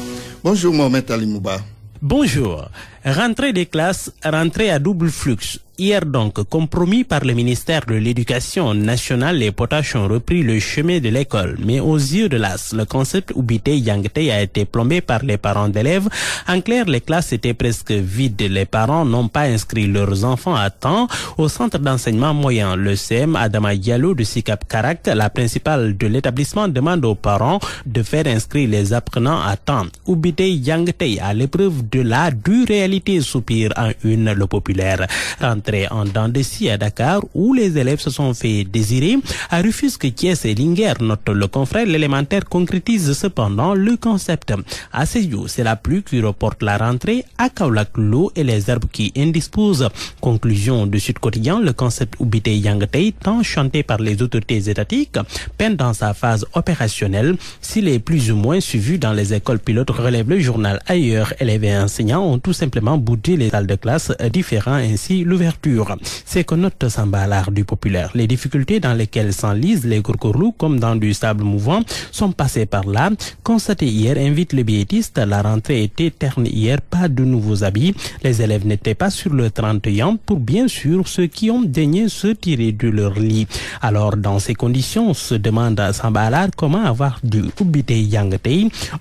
Bonjour Mohamed Ali Mouba. Bonjour. Rentrée des classes, rentrée à double flux. Hier donc, compromis par le ministère de l'Éducation nationale, les potaches ont repris le chemin de l'école. Mais aux yeux de l'AS, le concept Ubite Yangte a été plombé par les parents d'élèves. En clair, les classes étaient presque vides. Les parents n'ont pas inscrit leurs enfants à temps au centre d'enseignement moyen. Le CM Adama Diallo de Sikap Karak, la principale de l'établissement, demande aux parents de faire inscrire les apprenants à temps. Ubite Yangte à l'épreuve de la dure réalité, soupire en une le populaire. En dents de scie à Dakar où les élèves se sont fait désirer. À Rufisque, Thiès et Linguère, note le confrère, l'élémentaire concrétise cependant le concept. À Seyou, c'est la pluie qui reporte la rentrée. À Kaolack, l'eau et les herbes qui indisposent. Conclusion de Sud Quotidien, le concept Ubite Yangte, tant chanté par les autorités étatiques, peine dans sa phase opérationnelle. S'il est plus ou moins suivi dans les écoles pilotes, relève le journal. Ailleurs, élèves et enseignants ont tout simplement boudé les salles de classe, différant ainsi l'ouverture. C'est que note Samba l'art du populaire. Les difficultés dans lesquelles s'enlisent les gourgourlous comme dans du sable mouvant sont passées par là. Constaté hier invite le biétiste. La rentrée était terne hier, pas de nouveaux habits. Les élèves n'étaient pas sur le 31 pour bien sûr ceux qui ont daigné se tirer de leur lit. Alors dans ces conditions, on se demande à Samba l'art comment avoir du Ubite Yangte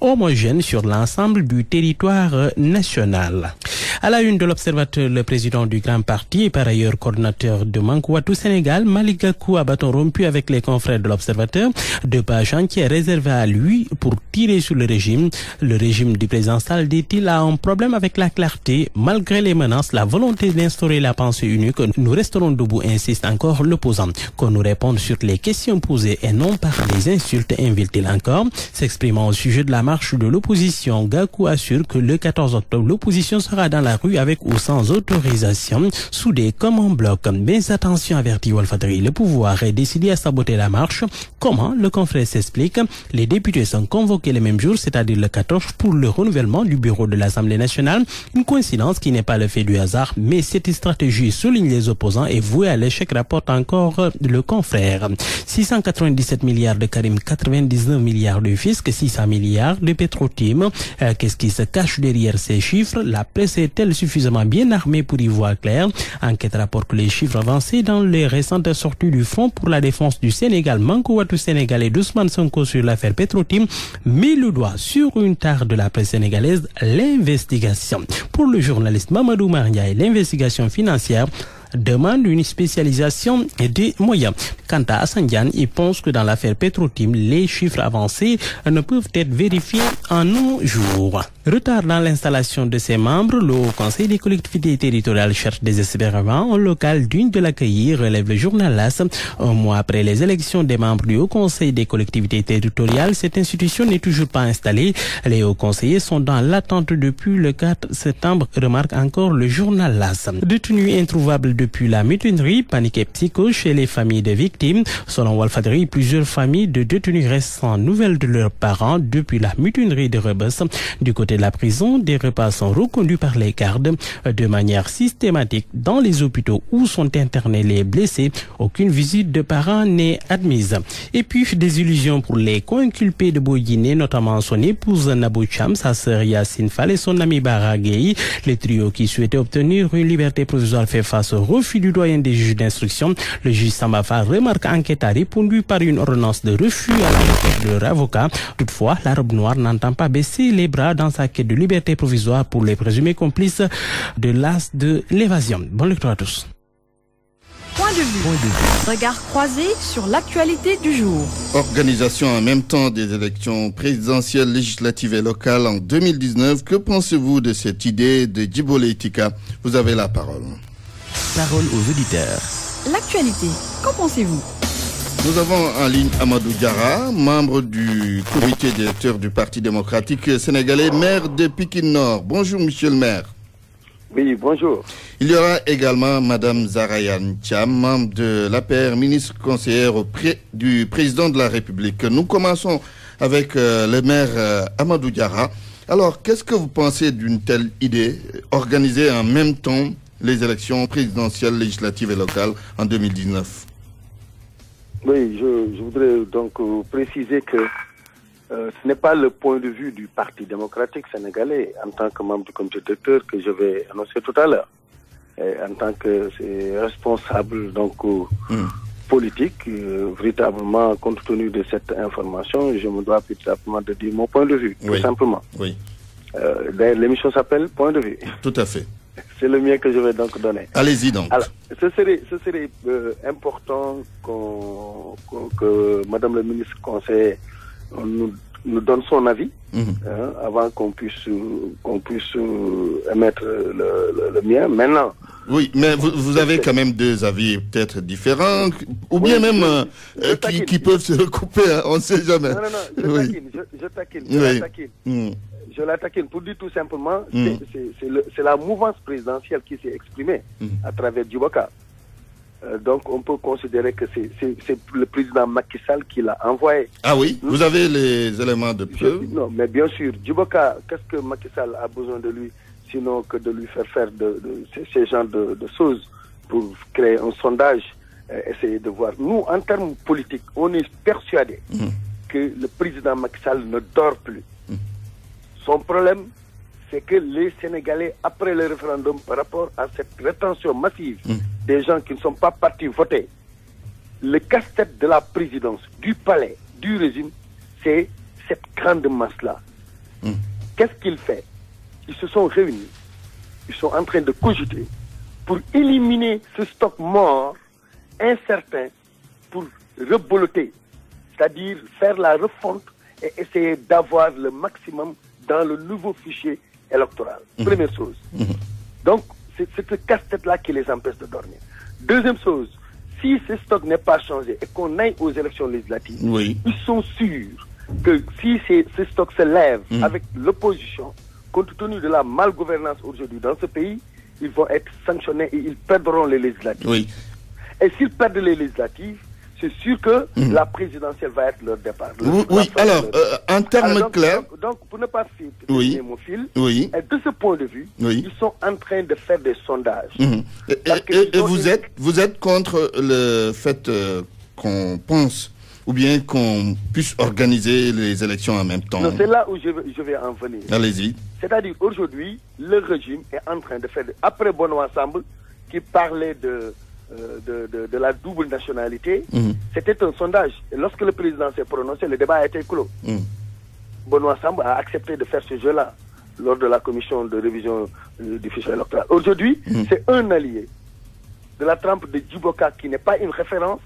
homogène sur l'ensemble du territoire national. À la une de l'Observateur, le président du Grand Parti et par ailleurs coordinateur de Manko Wattu Sénégal, Malick Gakou, a bâton rompu avec les confrères de l'Observateur. 2 pages entières réservées à lui pour tirer sur le régime. Le régime du président Sall, dit-il, a un problème avec la clarté. Malgré les menaces, la volonté d'instaurer la pensée unique, nous resterons debout, insiste encore l'opposant. Qu'on nous réponde sur les questions posées et non par les insultes, invite-t-il encore. S'exprimant au sujet de la marche de l'opposition, Gakou assure que le 14 octobre, l'opposition sera dans la rue avec ou sans autorisation, soudés comme un bloc. Mais attention, avertit Walfadri, le pouvoir est décidé à saboter la marche. Comment? Le confrère s'explique. Les députés sont convoqués le même jour, c'est-à-dire le 14, pour le renouvellement du bureau de l'Assemblée nationale. Une coïncidence qui n'est pas le fait du hasard, mais cette stratégie, souligne les opposants, est vouée à l'échec, rapporte encore le confrère. 697 milliards de Karim, 99 milliards de fisc, 600 milliards de Petrotim. Qu'est-ce qui se cache derrière ces chiffres? La presse est-elle suffisamment bien armée pour y voir clair? Enquête rapporte que les chiffres avancés dans les récentes sorties du Front pour la défense du Sénégal, Manko Wattu Sénégal et d'Ousmane Sonko sur l'affaire Petrotim, met le doigt sur une tare de la presse sénégalaise, l'investigation. Pour le journaliste Mamadou Maria, l'investigation financière demande une spécialisation et des moyens. Quant à Hassan Diane, il pense que dans l'affaire Petrotim, les chiffres avancés ne peuvent être vérifiés en un jour. Retard dans l'installation de ses membres, le Haut Conseil des collectivités territoriales cherche désespérément un local digne de l'accueillir, relève le journal LAS. Un mois après les élections des membres du Haut Conseil des collectivités territoriales, cette institution n'est toujours pas installée. Les hauts conseillers sont dans l'attente depuis le 4 septembre, remarque encore le journal LAS. Détenus introuvables depuis la mutinerie, panique et psycho chez les familles de victimes. Selon Walfadri, plusieurs familles de détenus restent sans nouvelles de leurs parents depuis la mutinerie de Rebus. Du côté de la prison, des repas sont reconduits par les gardes de manière systématique dans les hôpitaux où sont internés les blessés. Aucune visite de parents n'est admise. Et puis, des illusions pour les co-inculpés de Boyguiné, notamment son épouse Nabou Cham, sa sœur Yassine Fall et son ami Baragay. Les trios qui souhaitaient obtenir une liberté provisoire fait face au refus du doyen des juges d'instruction. Le juge Sambafa remarque enquête a répondu par une ordonnance de refus à l'enquête de leur avocat. Toutefois, la robe noire n'entend pas baisser les bras dans sa quête de liberté provisoire pour les présumés complices de l'as de l'évasion. Bonne lecture à tous. Point de vue. Regard croisé sur l'actualité du jour. Organisation en même temps des élections présidentielles, législatives et locales en 2019. Que pensez-vous de cette idée de Djibo Leïtika? Vous avez la parole. Parole aux auditeurs. L'actualité, qu'en pensez-vous? Nous avons en ligne Amadou Diarra, membre du comité directeur du Parti démocratique sénégalais, maire de Pikine Nord. Bonjour, monsieur le maire. Oui, bonjour. Il y aura également madame Zarayan Thiam, membre de l'APR, ministre conseillère auprès du président de la République. Nous commençons avec le maire Amadou Diarra. Alors, qu'est-ce que vous pensez d'une telle idée, organiser en même temps les élections présidentielles, législatives et locales en 2019? Oui, je voudrais donc préciser que ce n'est pas le point de vue du Parti démocratique sénégalais en tant que membre du comité directeur que je vais annoncer tout à l'heure. En tant que responsable donc politique, véritablement, compte tenu de cette information, je me dois plus simplement de dire mon point de vue, tout simplement. Oui. L'émission s'appelle Point de vue. Tout à fait. C'est le mien que je vais donc donner. Allez-y donc. Alors, ce serait important que Madame le ministre conseiller nous donne son avis avant qu'on puisse émettre le mien. Maintenant. Oui, mais vous avez quand même deux avis peut-être différents, ou bien même qui peuvent se recouper, hein, on ne sait jamais. Non, je taquine. Je la taquine pour dire tout simplement, c'est la mouvance présidentielle qui s'est exprimée à travers Djiboka. Donc on peut considérer que c'est le président Macky Sall qui l'a envoyé. Ah oui, vous avez les éléments de preuve? Non, mais bien sûr, Djiboka, qu'est-ce que Macky Sall a besoin de lui, sinon que de lui faire ces genres de choses pour créer un sondage, essayer de voir. Nous, en termes politiques, on est persuadé que le président Macky Sall ne dort plus. Son problème, c'est que les Sénégalais, après le référendum, par rapport à cette rétention massive des gens qui ne sont pas partis voter, le casse-tête de la présidence, du palais, du régime, c'est cette grande masse-là. Qu'est-ce qu'il fait? Ils se sont réunis, ils sont en train de cogiter pour éliminer ce stock mort, incertain, pour reboloter, c'est-à-dire faire la refonte et essayer d'avoir le maximum dans le nouveau fichier électoral. Première chose. Donc, c'est ce casse-tête-là qui les empêche de dormir. Deuxième chose, si ce stock n'est pas changé et qu'on aille aux élections législatives, ils sont sûrs que si ce stock se lève avec l'opposition, compte tenu de la malgouvernance aujourd'hui dans ce pays, ils vont être sanctionnés et ils perdront les législatives. Et s'ils perdent les législatives, c'est sûr que la présidentielle va être leur départ. Alors, en termes clairs... Donc, pour ne pas finir mon fil, et de ce point de vue, ils sont en train de faire des sondages. Et vous êtes contre le fait qu'on pense, ou bien qu'on puisse organiser les élections en même temps? Non, c'est là où je vais en venir. Allez-y. C'est-à-dire, aujourd'hui, le régime est en train de faire... Après Benoît Sambou, qui parlait de la double nationalité, c'était un sondage. Et lorsque le président s'est prononcé, le débat a été clos. Benoît Sambou a accepté de faire ce jeu-là lors de la commission de révision du fichier électoral. Aujourd'hui, c'est un allié de la trempe de Djiboka qui n'est pas une référence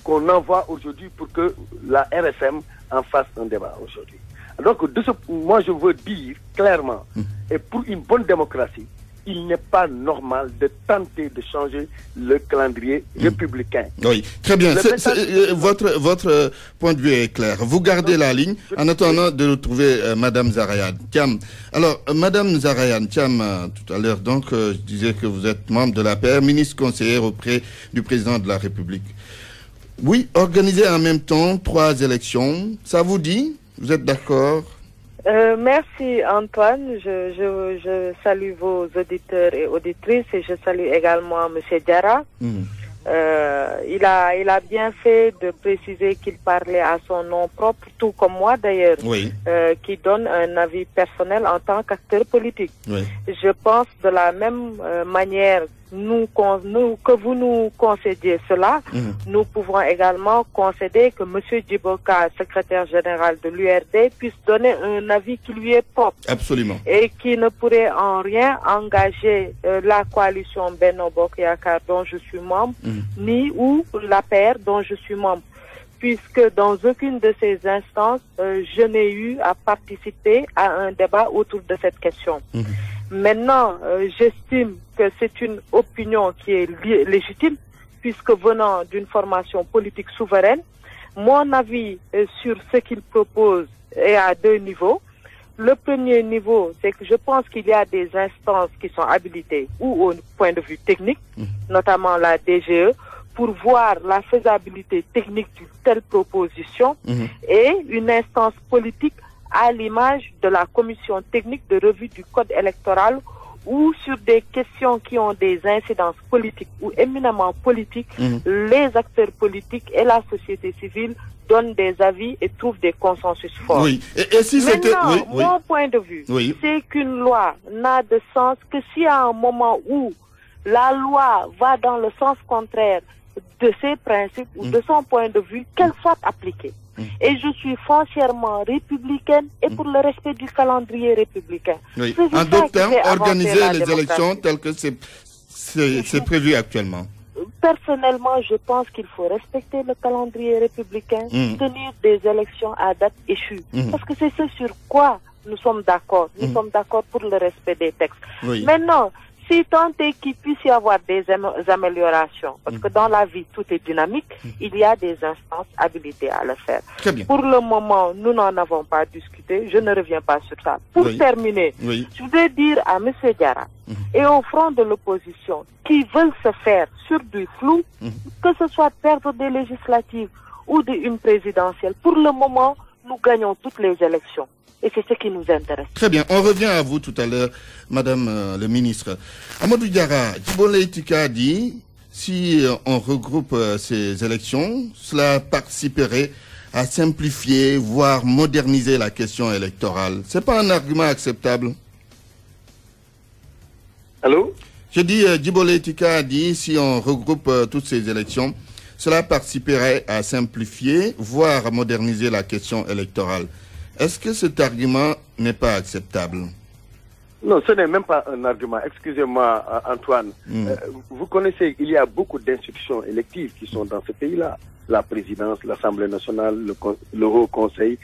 qu'on envoie aujourd'hui pour que la RFM en fasse un débat aujourd'hui. Donc, moi je veux dire clairement, et pour une bonne démocratie, il n'est pas normal de tenter de changer le calendrier républicain. Oui, très bien. Votre point de vue est clair. Vous gardez la ligne en attendant de retrouver Madame Zahra Iyane Thiam. Alors, Madame Zahra Iyane Thiam, tout à l'heure, donc, je disais que vous êtes membre de l'APR, ministre conseillère auprès du président de la République. Oui, organiser en même temps 3 élections, ça vous dit? Vous êtes d'accord? Merci Antoine, je salue vos auditeurs et auditrices et je salue également M. Diarra. Il a bien fait de préciser qu'il parlait à son nom propre, tout comme moi d'ailleurs, qui donne un avis personnel en tant qu'acteur politique. Je pense de la même manière que vous nous concédiez cela, nous pouvons également concéder que M. Djiboka, secrétaire général de l'URD, puisse donner un avis qui lui est propre. Absolument. Et qui ne pourrait en rien engager la coalition Benno Bokk Yakaar dont je suis membre, ni ou l'APR dont je suis membre. Puisque dans aucune de ces instances, je n'ai eu à participer à un débat autour de cette question. Maintenant, j'estime que c'est une opinion qui est légitime, puisque venant d'une formation politique souveraine, mon avis sur ce qu'il propose est à 2 niveaux. Le premier niveau, c'est que je pense qu'il y a des instances qui sont habilitées, ou au point de vue technique, notamment la DGE, pour voir la faisabilité technique d'une telle proposition, et une instance politique à l'image de la commission technique de revue du code électoral ou sur des questions qui ont des incidences politiques ou éminemment politiques, les acteurs politiques et la société civile donnent des avis et trouvent des consensus forts. Oui. Et si c'était... Maintenant, mon point de vue, c'est qu'une loi n'a de sens que s'il y a un moment où la loi va dans le sens contraire de ses principes ou de son point de vue, qu'elle soit appliquée. Et je suis foncièrement républicaine et pour le respect du calendrier républicain. Oui. En d'autres termes, organiser les élections telles que c'est prévu actuellement. Personnellement, je pense qu'il faut respecter le calendrier républicain, tenir des élections à date échue. Parce que c'est ce sur quoi nous sommes d'accord. Nous sommes d'accord pour le respect des textes. Maintenant, si tant est qu'il puisse y avoir des améliorations, parce que dans la vie, tout est dynamique, il y a des instances habilitées à le faire. Très bien. Pour le moment, nous n'en avons pas discuté. Je ne reviens pas sur ça. Pour terminer, je voudrais dire à M. Diarra et au front de l'opposition qui veulent se faire sur du flou, que ce soit perdre des législatives ou une présidentielle, pour le moment, nous gagnons toutes les élections. Et c'est ce qui nous intéresse. Très bien. On revient à vous tout à l'heure, Madame le ministre. Amadou Diarra, Djibo Leyti Ka a dit, si on regroupe ces élections, cela participerait à simplifier, voire moderniser la question électorale. C'est pas un argument acceptable? Allô? Je dis, Djibo Leyti Ka a dit, si on regroupe toutes ces élections, cela participerait à simplifier, voire à moderniser la question électorale. Est-ce que cet argument n'est pas acceptable? Non, ce n'est même pas un argument. Excusez-moi, Antoine. Vous connaissez, il y a beaucoup d'institutions électives qui sont dans ce pays-là. La présidence, l'Assemblée nationale, le Haut Conseil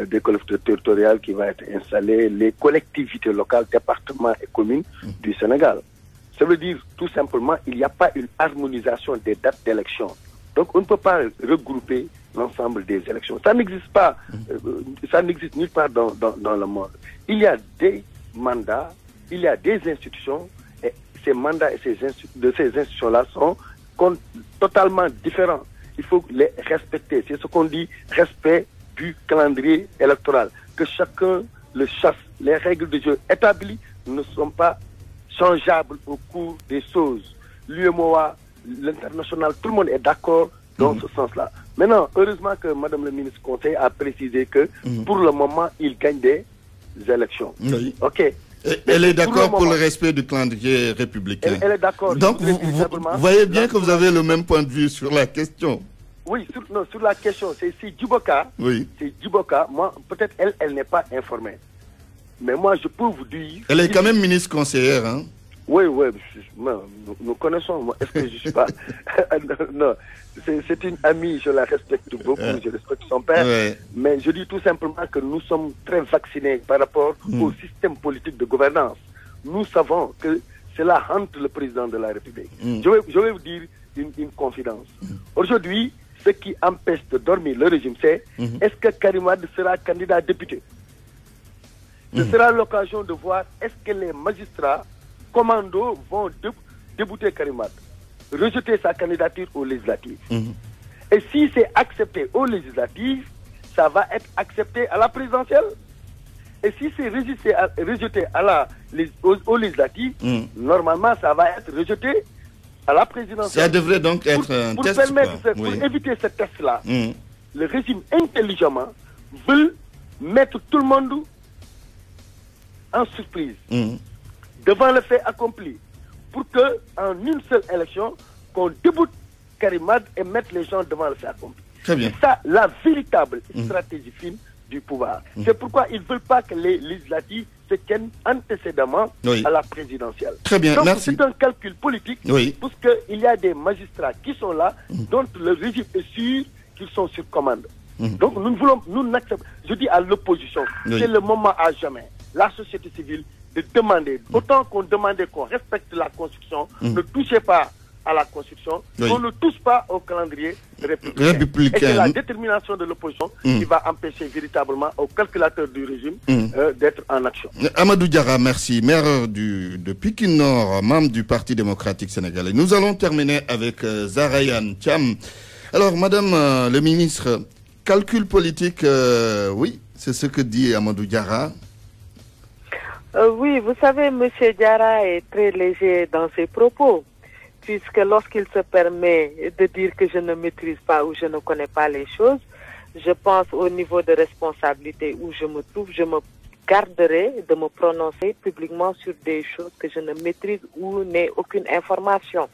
des collectivités territoriales qui va être installé, les collectivités locales, départements et communes du Sénégal. Ça veut dire, tout simplement, il n'y a pas une harmonisation des dates d'élection. Donc, on ne peut pas regrouper l'ensemble des élections. Ça n'existe pas, ça n'existe nulle part dans le monde. Il y a des mandats, il y a des institutions, et ces mandats et ces institutions-là sont totalement différents. Il faut les respecter. C'est ce qu'on dit, respect du calendrier électoral. Que chacun le chasse. Les règles de jeu établies ne sont pas changeables au cours des choses. L'UMOA, l'international, tout le monde est d'accord dans ce sens-là. Maintenant, heureusement que Madame le ministre Conseil a précisé que pour le moment, il gagne des élections. Oui. Ok. Elle est d'accord pour le respect du calendrier républicain. Elle est d'accord. Donc, vous voyez bien que vous avez le même point de vue sur la question. Oui, sur la question, c'est Djiboka. Oui. C'est Djiboka. Moi, peut-être elle n'est pas informée. Mais moi, je peux vous dire... Elle est quand même ministre conseillère, hein? Oui, nous connaissons. Est-ce que je suis pas... Non, c'est une amie, je la respecte beaucoup, je respecte son père. Mais je dis tout simplement que nous sommes très vaccinés par rapport au système politique de gouvernance. Nous savons que cela hante le président de la République. Je vais vous dire une confidence. Aujourd'hui, ce qui empêche de dormir le régime, c'est est-ce que Karim Wade sera candidat à député? Ce sera l'occasion de voir est-ce que les magistrats commandos vont débouter Karim Wade, rejeter sa candidature aux législatives. Et si c'est accepté aux législatives, ça va être accepté à la présidentielle. Et si c'est rejeté aux législatives, normalement, ça va être rejeté à la présidentielle. Ça devrait donc être un test. Pour éviter ce test-là, le régime intelligemment veut mettre tout le monde en surprise devant le fait accompli pour que en une seule élection qu'on déboute Karim Wade et mette les gens devant le fait accompli. Très bien. C'est ça la véritable stratégie fine du pouvoir. C'est pourquoi ils ne veulent pas que les législatives se tiennent antécédemment à la présidentielle. Très bien, donc merci. C'est un calcul politique parce qu'il y a des magistrats qui sont là dont le régime est sûr qu'ils sont sur commande. Donc nous n'acceptons, je dis à l'opposition, c'est le moment à jamais. La société civile de demander, autant qu'on demandait qu'on respecte la Constitution, ne touchez pas à la Constitution, on ne touche pas au calendrier républicain. Et c'est la détermination de l'opposition qui va empêcher véritablement au calculateur du régime d'être en action. Amadou Diarra, merci. Maire de Pikine Nord, membre du Parti démocratique sénégalais. Nous allons terminer avec Zahra-Iyane Thiam. Alors, Madame le ministre, calcul politique, oui, c'est ce que dit Amadou Diarra. Oui, vous savez, M. Diarra est très léger dans ses propos, puisque lorsqu'il se permet de dire que je ne maîtrise pas ou je ne connais pas les choses, je pense au niveau de responsabilité où je me trouve, je me garderai de me prononcer publiquement sur des choses que je ne maîtrise ou n'ai aucune information.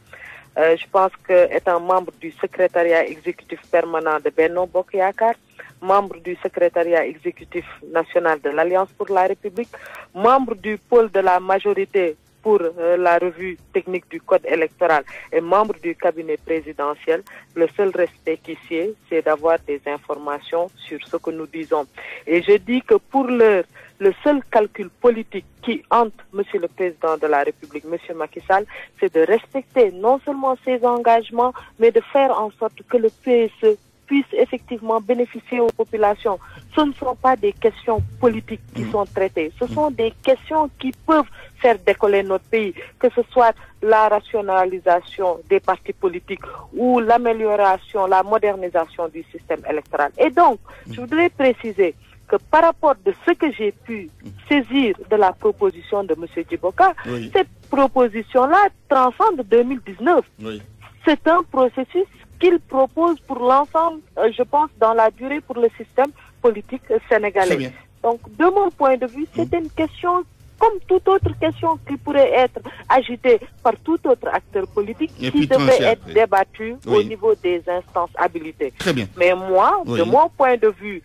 Je pense que étant membre du secrétariat exécutif permanent de Benno Bokk Yakaar, membre du secrétariat exécutif national de l'Alliance pour la République, membre du pôle de la majorité pour la revue technique du code électoral et membre du cabinet présidentiel, le seul respect qui sied, c'est d'avoir des informations sur ce que nous disons. Et je dis que pour l'heure, le seul calcul politique qui hante Monsieur le Président de la République, Monsieur Macky Sall, c'est de respecter non seulement ses engagements, mais de faire en sorte que le PSE puisse effectivement bénéficier aux populations. Ce ne sont pas des questions politiques qui sont traitées, ce sont des questions qui peuvent faire décoller notre pays, que ce soit la rationalisation des partis politiques ou l'amélioration, la modernisation du système électoral. Et donc, je voudrais préciser que par rapport de ce que j'ai pu saisir de la proposition de M. Djiboka, cette proposition-là transcende 2019. C'est un processus qu'il propose pour l'ensemble, je pense, dans la durée pour le système politique sénégalais. Donc, de mon point de vue, c'est une question comme toute autre question qui pourrait être agitée par tout autre acteur politique qui devait être débattue au niveau des instances habilitées. Très bien. Mais moi, de mon point de vue,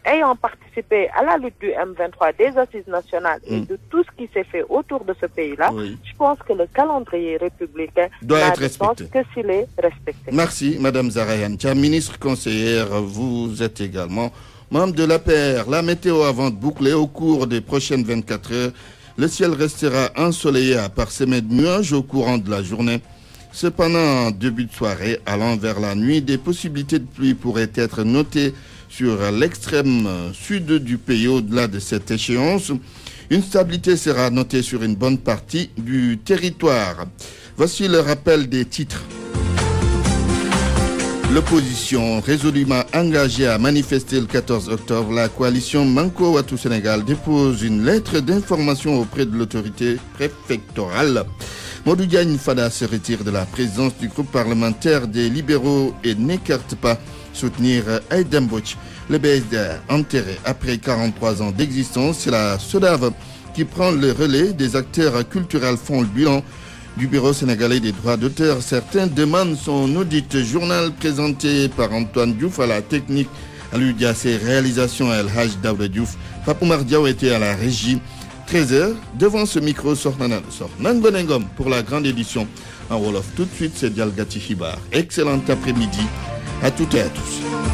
ayant participé à la lutte du M23, des assises nationales et de tout ce qui s'est fait autour de ce pays-là, je pense que le calendrier républicain doit être respecté que s'il est respecté. Merci, Madame Zahra Iyane Thiam, ministre conseillère. Vous êtes également membre de l'APR. La météo avant de boucler au cours des prochaines 24 heures. Le ciel restera ensoleillé à parsemé de nuages au courant de la journée. Cependant, en début de soirée, allant vers la nuit, des possibilités de pluie pourraient être notées sur l'extrême sud du pays. Au-delà de cette échéance, une stabilité sera notée sur une bonne partie du territoire. Voici le rappel des titres. L'opposition résolument engagée à manifester le 14 octobre, la coalition Manko Wattu Sénégal dépose une lettre d'information auprès de l'autorité préfectorale. Modou Diagne Fada se retire de la présidence du groupe parlementaire des libéraux et n'écarte pas soutenir Aïda Mbodj. Le BSDA enterré après 43 ans d'existence, c'est la SODAV qui prend le relais. Des acteurs culturels font le bilan du Bureau sénégalais des droits d'auteur. Certains demandent son audit. Journal présenté par Antoine Diouf à la technique, à l'UDIAC, réalisation El Haj Daouda Diouf. Papoumar Diaw était à la régie. 13h, devant ce micro, Sornana Nangonengom pour la grande édition en Wolof. Tout de suite, c'est Dialgati Hibar. Excellent après-midi à toutes et à tous.